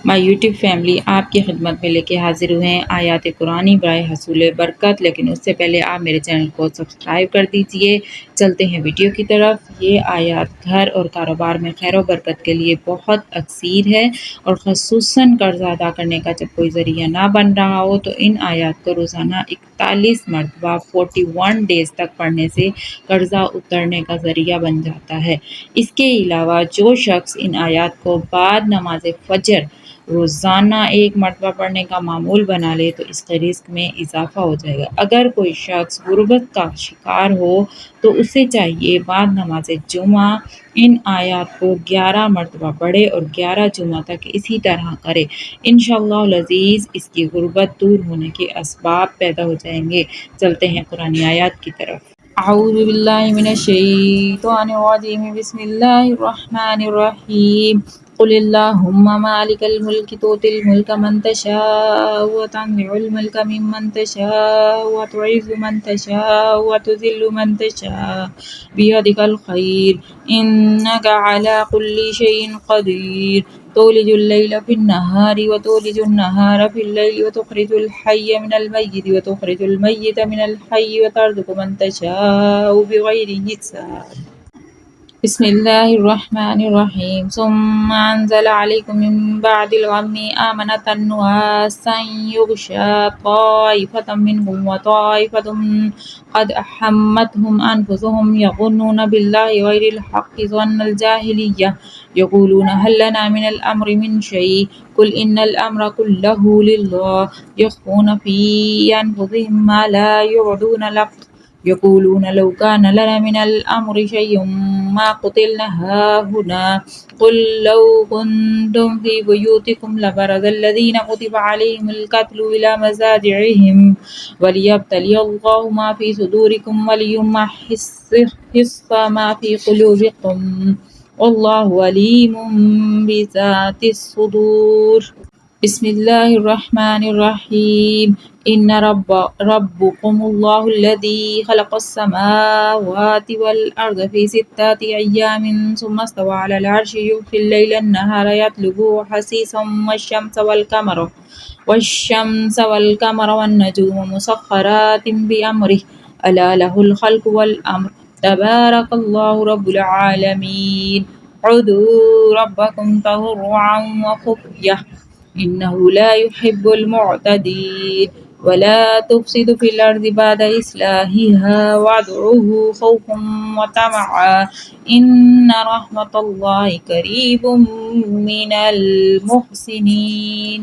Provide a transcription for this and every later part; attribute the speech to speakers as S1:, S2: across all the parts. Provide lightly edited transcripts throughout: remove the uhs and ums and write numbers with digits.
S1: My YouTube family आपकी खिदमत में लेके हाजिर हुए हैं आयात कुरानी बराए हसूल बरकत। लेकिन उससे पहले आप मेरे चैनल को सब्सक्राइब कर दीजिए। चलते हैं वीडियो की तरफ। ये आयात घर और कारोबार में खैर बरकत के लिए बहुत अक्सीर है और ख़ुसूसन कर्जा अदा करने का जब कोई ज़रिया ना बन रहा हो तो इन आयात को रोज़ाना 41 मरतबा 41 डेज़ तक पढ़ने से कर्जा उतरने का ज़रिया बन जाता है। इसके अलावा जो शख्स इन आयात को बाद नमाज फ़जर रोज़ाना 1 मरतबा पढ़ने का मामूल बना ले तो इसके रिस्क में इजाफ़ा हो जाएगा। अगर कोई शख्स गुर्बत का शिकार हो तो उसे चाहिए बाद नमाज जुमा इन आयात को 11 मरतबा पढ़े और 11 जुमा तक इसी तरह करे। इंशाअल्लाह लज़ीज़ इसकी गुर्बत दूर होने के असबाब पैदा हो जाएंगे। चलते हैं कुरानी आयात की तरफ। अऊज़ु बिल्लाहि मिनश शैतानिर रजीम बिस्मिल्लाहिर रहमानिर रहीम। कुलिल्लाहुम्मा मालिकल मुल्कि तुतिल मुल्का मन तशाअ व तंज़िउल मुल्का मिम्मन तशाअ व तुइज़्ज़ु मन तशाअ व तुज़िल्लु मन तशाअ बियदिकल खैर इन्नका अला कुल्लि शैइन क़दीर। तुलिजुल लैला फिन्नहारि व तुलिजुन नहारा फिल्लैलि व तुखरिजुल हय्य मिनल मय्यिति व तुखरिजुल मय्यिता मिनल हय्यि व तर्ज़ुक़ु मन तशाअ बिग़ैरि हिसाब। बिस्मिल्लाहिर्रहमानिर्रहीम। सुम्मा अंज़ला अलैकुम मिन बअदिल गम्मि अमनतन नुअसन युग़शा ताइफ़तम मिनहुम व ताइफ़तुम क़द अहम्मतहुम अनफुसुहुम यज़ुन्नूना बिल्लाहि गैरिल हक़्क़ि ज़न्नल जाहिलिय्यह यक़ूलूना हल लना मिनल अम्रि मिन शै कुल इन्नल अम्रा कुल्लहु लिल्लाह यख़्फ़ूना फ़ी अनफुसिहिम मा ला युबदूना लक यक़ूलून लौ कान लना मिनल अम्रि शैउम मा क़ुतिलना हाहुना क़ुल लौ कुन्तुम फ़ी बुयूतिकुम लबरज़ल्लज़ीना कुतिबा अलैहिमुल क़त्लु इला मज़ाजिइहिम वलियब्तलियल्लाहु मा फ़ी सुदूरिकुम वलियुमहिस्स मा फ़ी क़ुलूबिकुम वल्लाहु अलीमुम बिज़ातिस सुदूर। बिस्मिल्लाहिर्रहमानिर्रहीम। इन्ना रब्बकुमुल्लाहुल्लज़ी खलक़स्समावाति वल अर्ज़ फ़ी सित्तति अय्यामिन सुम्मा इस्तवा अलल अर्शि युग़शिल लैला अन्नहारा यत्लुबुहु हसीसन वश्शम्स वल-क़मर वन्नुजूम मुसख़्ख़रातिन बिअम्रिहि अला लहुल ख़ल्क़ु वल अम्र तबारकल्लाहु रब्बुल आलमीन। उदू रब्बकुम तज़र्रुअन व ख़ुफ़यः इन्नहु ला युहिब्बुल मुअतदीन वला तुफ़्सिदू फ़िल अर्ज़ि बअद इस्लाहिहा वदऊहु ख़ौफ़न व तमअन इन्न रहमतल्लाहि क़रीबुम मिनल मुहसिनीन।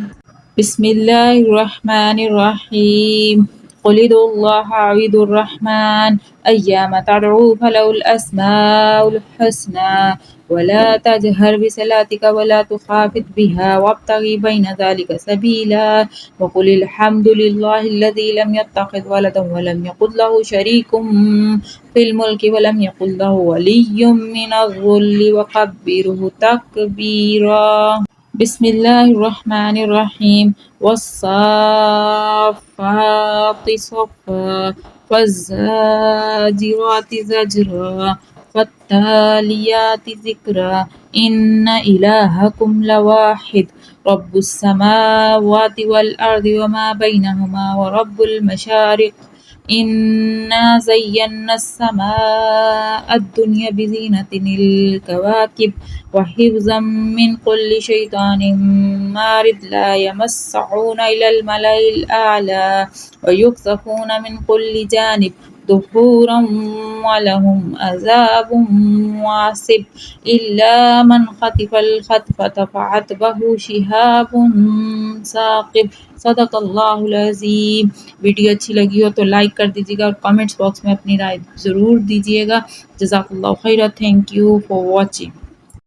S1: बिस्मिल्लाहिर्रहमानिर्रहीम। क़ुल उदुल्लाह अव उदुर्रहमान अय्यामा तदऊ फलहुल अस्माउल हुस्ना वला तजहर बिसलातिका वला तुख़ाफ़ित बिहा वब्तग़ि बैन ज़ालिका सबीला वक़ुलिल हम्दुलिल्लाहिल्लज़ी लम यत्तख़िज़ वलदन वलम यकुल लहु शरीकुम फ़िल मुल्कि वलम यकुल लहु वलिय्युम मिनज़-ज़ुल्लि वकब्बिरहु तकबीरा। बिस्मिल्लाहिर्रहमानिर्रहीम। वस्साफ़्फ़ाति सफ़्फ़ा वज़्ज़ाजिराति ज़ज्रा फ़त्तालियाति ज़िक्रा इन्न इलाहकुम लवाहिद रब्बुस समावाति वल अर्ज़ि वमा बैनहुमा व रब्बुल मशारिक़ इन्ना ज़य्यन्ना स्समाअ दुनिया बिज़ीनतिल कवाकिब व हिफ़्ज़म मिन कुल्लि शैतानिन मारिद ला यमस्सहुना इलल मलाइल आला व युक़ज़फ़ूना मिन कुल्लि जानिब दुहूरन व लहुम अज़ाबुन वासिब इल्ला मन ख़तिफ़ल ख़त्फ़त फ़अतबहु शिहाबुन साक़िब। सदक़ल्लाहुल अज़ीम। वीडियो अच्छी लगी हो तो लाइक कर दीजिएगा और कमेंट्स बॉक्स में अपनी राय ज़रूर दीजिएगा। जज़ाकल्लाहु खैरा। Thank you for watching.